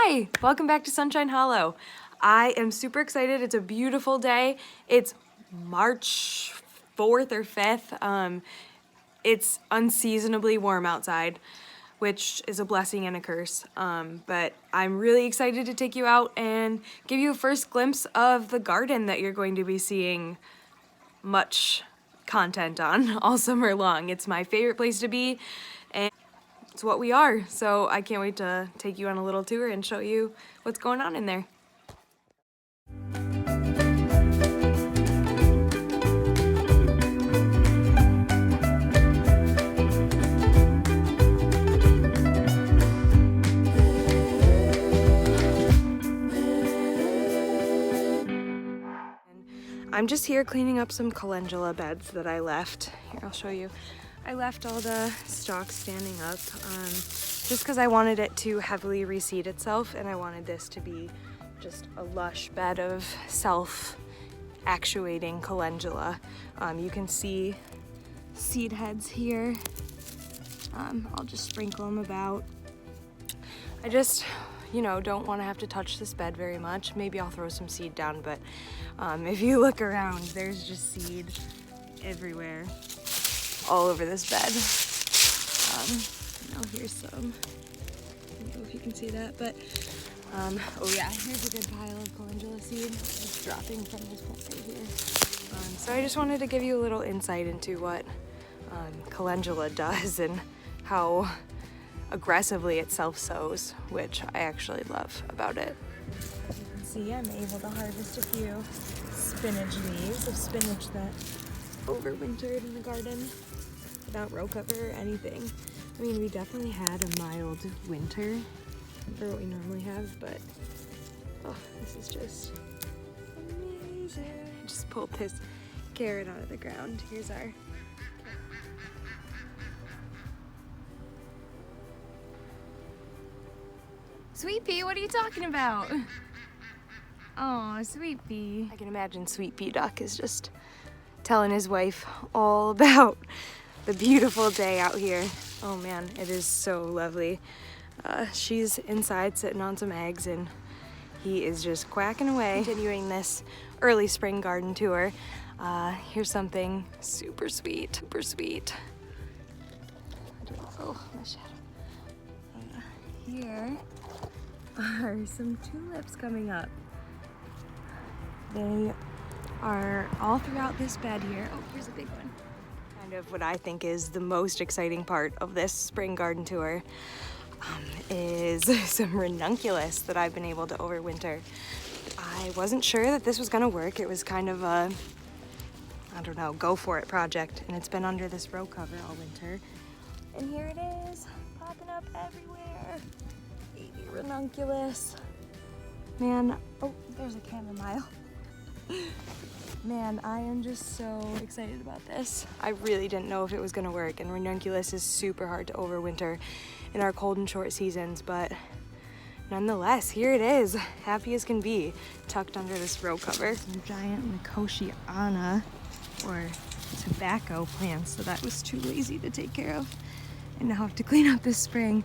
Hi, welcome back to Sunshine Hollow. I am super excited. It's a beautiful day. It's March 4th or 5th. It's unseasonably warm outside, which is a blessing and a curse. But I'm really excited to take you out and give you a first glimpse of the garden that you're going to be seeing much content on all summer long. It's my favorite place to be, and it's what we are. So I can't wait to take you on a little tour and show you what's going on in there. I'm just here cleaning up some calendula beds that I left. Here, I'll show you. I left all the stalks standing up just because I wanted it to heavily reseed itself, and I wanted this to be just a lush bed of self-actuating calendula. You can see seed heads here. I'll just sprinkle them about. I just, don't want to have to touch this bed very much. Maybe I'll throw some seed down, but if you look around, there's just seed everywhere, all over this bed. Here's some. I don't know if you can see that, but oh yeah, here's a good pile of calendula seed just dropping from this plant right here. So I just wanted to give you a little insight into what calendula does and how aggressively it self-sows, which I actually love about it. As you can see, I'm able to harvest a few spinach leaves of spinach that overwintered in the garden without row cover or anything. I mean, we definitely had a mild winter for what we normally have, but oh, this is just amazing. I just pulled this carrot out of the ground. Here's our Sweet Pea, what are you talking about? Oh, Sweet Pea. I can imagine Sweet Pea Duck is just telling his wife all about the beautiful day out here. Oh man, it is so lovely. She's inside sitting on some eggs and he is just quacking away. Continuing this early spring garden tour. Here's something super sweet, super sweet. Oh, my shadow. Here are some tulips coming up. They are all throughout this bed here. Oh, here's a big one. Kind of what I think is the most exciting part of this spring garden tour is some ranunculus that I've been able to overwinter. I wasn't sure that this was gonna work. It was kind of a, go for it project, and it's been under this row cover all winter. And here it is, popping up everywhere. Baby ranunculus. Man, oh, there's a chamomile. Man, I am just so excited about this. I really didn't know if it was gonna work, and ranunculus is super hard to overwinter in our cold and short seasons, but nonetheless, here it is, happy as can be, tucked under this row cover. Some giant Nicotiana, or tobacco plants, that I was too lazy to take care of, and now have to clean up this spring.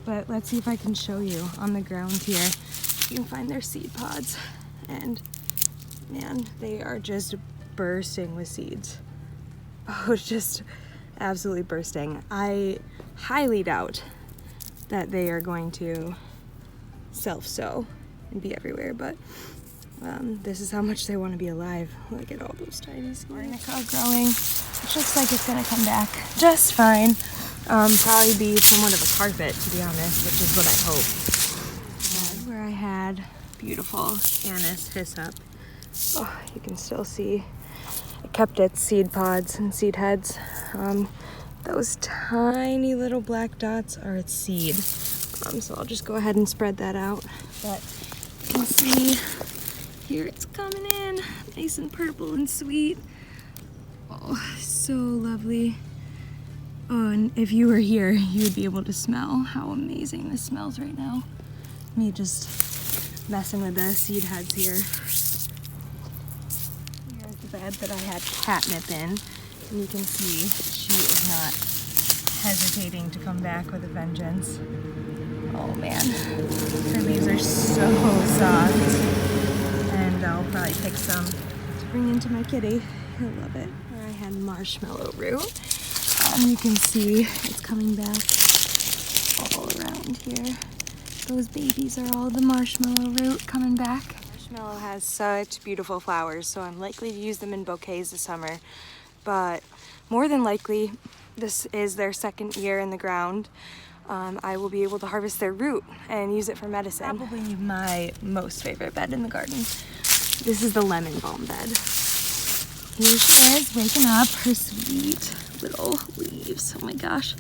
But let's see if I can show you on the ground here. You can find their seed pods, and man, they are just bursting with seeds. Oh, it's just absolutely bursting. I highly doubt that they are going to self-sow and be everywhere, but this is how much they want to be alive. Look at all those tiny seeds. Arnica growing, which looks like it's gonna come back just fine. Probably be somewhat of a carpet, to be honest, which is what I hope. Where I had beautiful anise hyssop. Oh, you can still see it kept its seed pods and seed heads. Those tiny little black dots are its seed. So I'll just go ahead and spread that out. But you can see here it's coming in, nice and purple and sweet. Oh, so lovely. Oh, and if you were here, you would be able to smell how amazing this smells right now. Me just messing with the seed heads here. Here's the bed that I had catnip in. And you can see she is not hesitating to come back with a vengeance. Oh man, her leaves are awesome to bring into my kitty. I love it. Where I had marshmallow root. You can see it's coming back all around here. Those babies are all the marshmallow root coming back. Marshmallow has such beautiful flowers, so I'm likely to use them in bouquets this summer. But more than likely, this is their second year in the ground. I will be able to harvest their root and use it for medicine. Probably my most favorite bed in the garden. This is the lemon balm bed. Here she is, waking up, her sweet little leaves. Oh my gosh,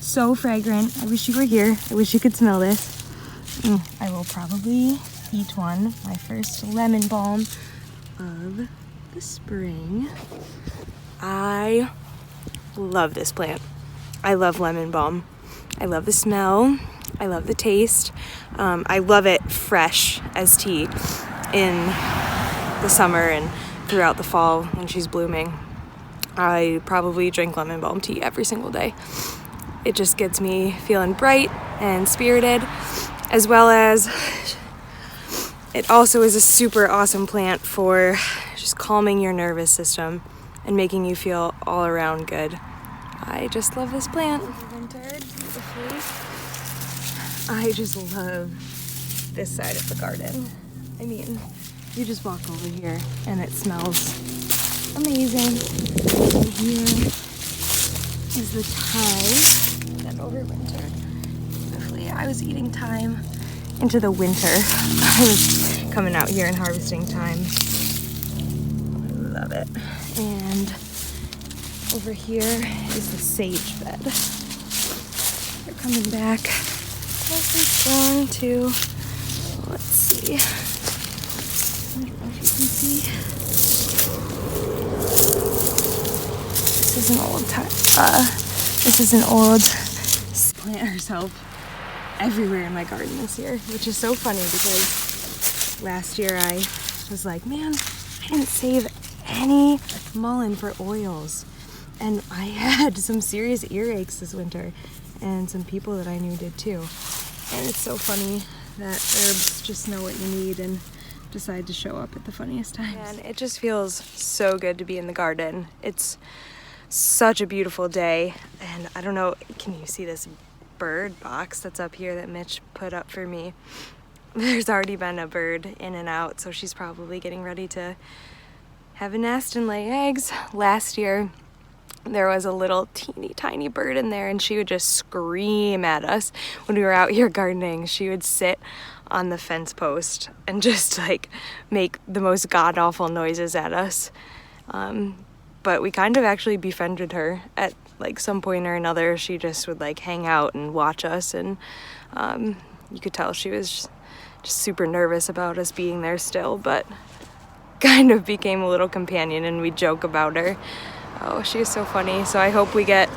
so fragrant. I wish you were here. I wish you could smell this. I will probably eat one, my first lemon balm of the spring. I love this plant. I love lemon balm. I love the smell. I love the taste. I love it fresh as tea in the summer and throughout the fall when she's blooming. I probably drink lemon balm tea every single day. It just gets me feeling bright and spirited, as well as it also is a super awesome plant for just calming your nervous system and making you feel all around good. I just love this plant. Wintered beautifully. I just love this side of the garden. I mean, you just walk over here and it smells amazing. And here is the thyme that overwintered beautifully. I was eating thyme into the winter. I was coming out here and harvesting thyme. I love it. And over here is the sage bed. They're coming back nice and strong too. Let's see. I don't know if you can see. This is an old plant herself everywhere in my garden this year, which is so funny because last year I was like, man, I didn't save any mullein for oils. And I had some serious earaches this winter, and some people that I knew did too. And it's so funny that herbs just know what you need and decide to show up at the funniest times. And it just feels so good to be in the garden. It's such a beautiful day, and I don't know, can you see this bird box that's up here that Mitch put up for me? There's already been a bird in and out, so she's probably getting ready to have a nest and lay eggs. Last year, there was a little teeny tiny bird in there, and she would just scream at us when we were out here gardening. She would sit on the fence post and just like make the most god-awful noises at us. But we kind of actually befriended her at like some point or another. She just would like hang out and watch us, and you could tell she was just super nervous about us being there still, but kind of became a little companion, and we joke about her. Oh, she is so funny. So I hope we get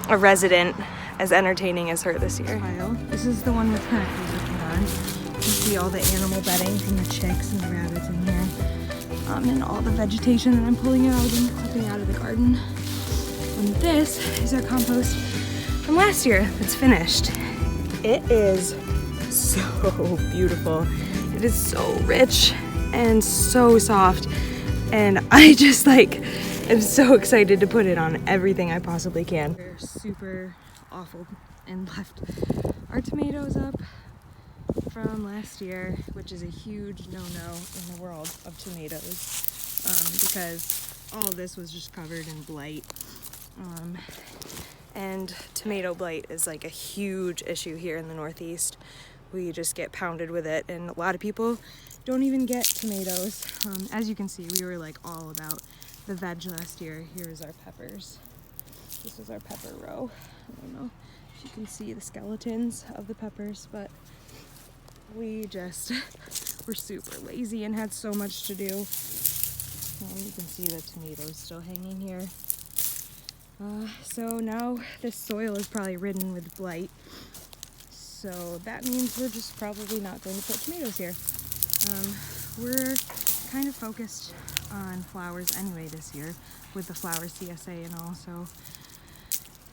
a resident as entertaining as her this year. This is the one with pinnacles looking on. You can see all the animal bedding from the chicks and the rabbits in here. And all the vegetation that I'm pulling out and clipping out of the garden. And this is our compost from last year that's finished. It is so beautiful. It is so rich and so soft. And I just like am so excited to put it on everything I possibly can. We're super awful and left our tomatoes up from last year, which is a huge no-no in the world of tomatoes, because all of this was just covered in blight. And tomato blight is like a huge issue here in the Northeast. We just get pounded with it, and a lot of people don't even get tomatoes. As you can see, we were like all about the veg last year. Here's our peppers. This is our pepper row. I don't know if you can see the skeletons of the peppers, but we just were super lazy and had so much to do. You can see the tomatoes still hanging here. So now this soil is probably ridden with blight. So that means we're just probably not going to put tomatoes here. We're kind of focused on flowers anyway this year with the flower CSA and all, so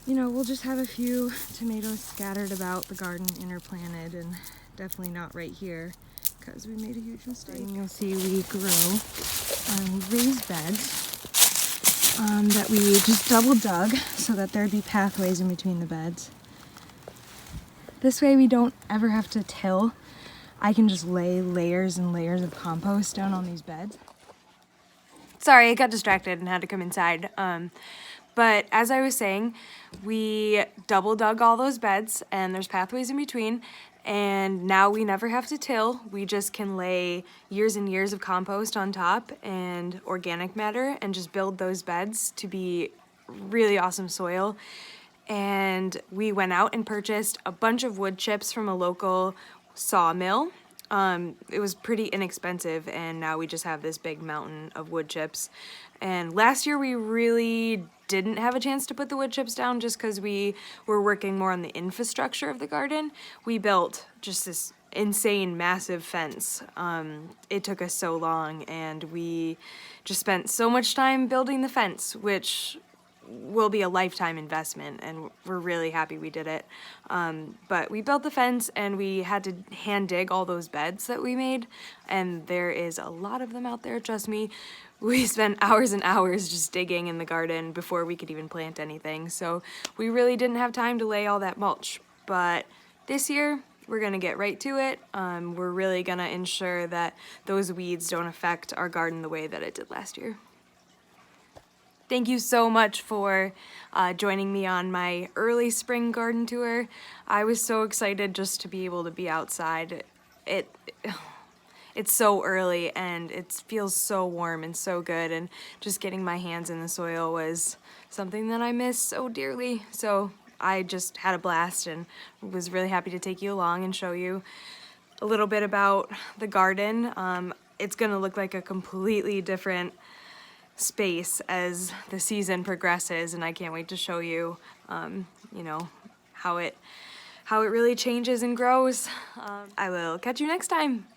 you know, we'll just have a few tomatoes scattered about the garden, interplanted, and definitely not right here because we made a huge mistake. And you'll see we grow raised beds that we just double dug so that there'd be pathways in between the beds. This way we don't ever have to till. I can just lay layers and layers of compost down on these beds. Sorry, I got distracted and had to come inside. But as I was saying, we double dug all those beds and there's pathways in between, and now we never have to till. We just can lay years and years of compost on top and organic matter and just build those beds to be really awesome soil. And we went out and purchased a bunch of wood chips from a local sawmill. It was pretty inexpensive, and now we just have this big mountain of wood chips. And last year we really didn't have a chance to put the wood chips down just because we were working more on the infrastructure of the garden. We built just this insane massive fence. It took us so long, and we just spent so much time building the fence, which will be a lifetime investment, and we're really happy we did it. But we built the fence and we had to hand dig all those beds that we made, and there is a lot of them out there, trust me. We spent hours and hours just digging in the garden before we could even plant anything, so we really didn't have time to lay all that mulch. But this year we're gonna get right to it. We're really gonna ensure that those weeds don't affect our garden the way that it did last year. Thank you so much for joining me on my early spring garden tour. I was so excited just to be able to be outside. It's so early and it feels so warm and so good, and just getting my hands in the soil was something that I miss so dearly. So I just had a blast and was really happy to take you along and show you a little bit about the garden. It's gonna look like a completely different space as the season progresses, and I can't wait to show you, you know, how it really changes and grows. I will catch you next time.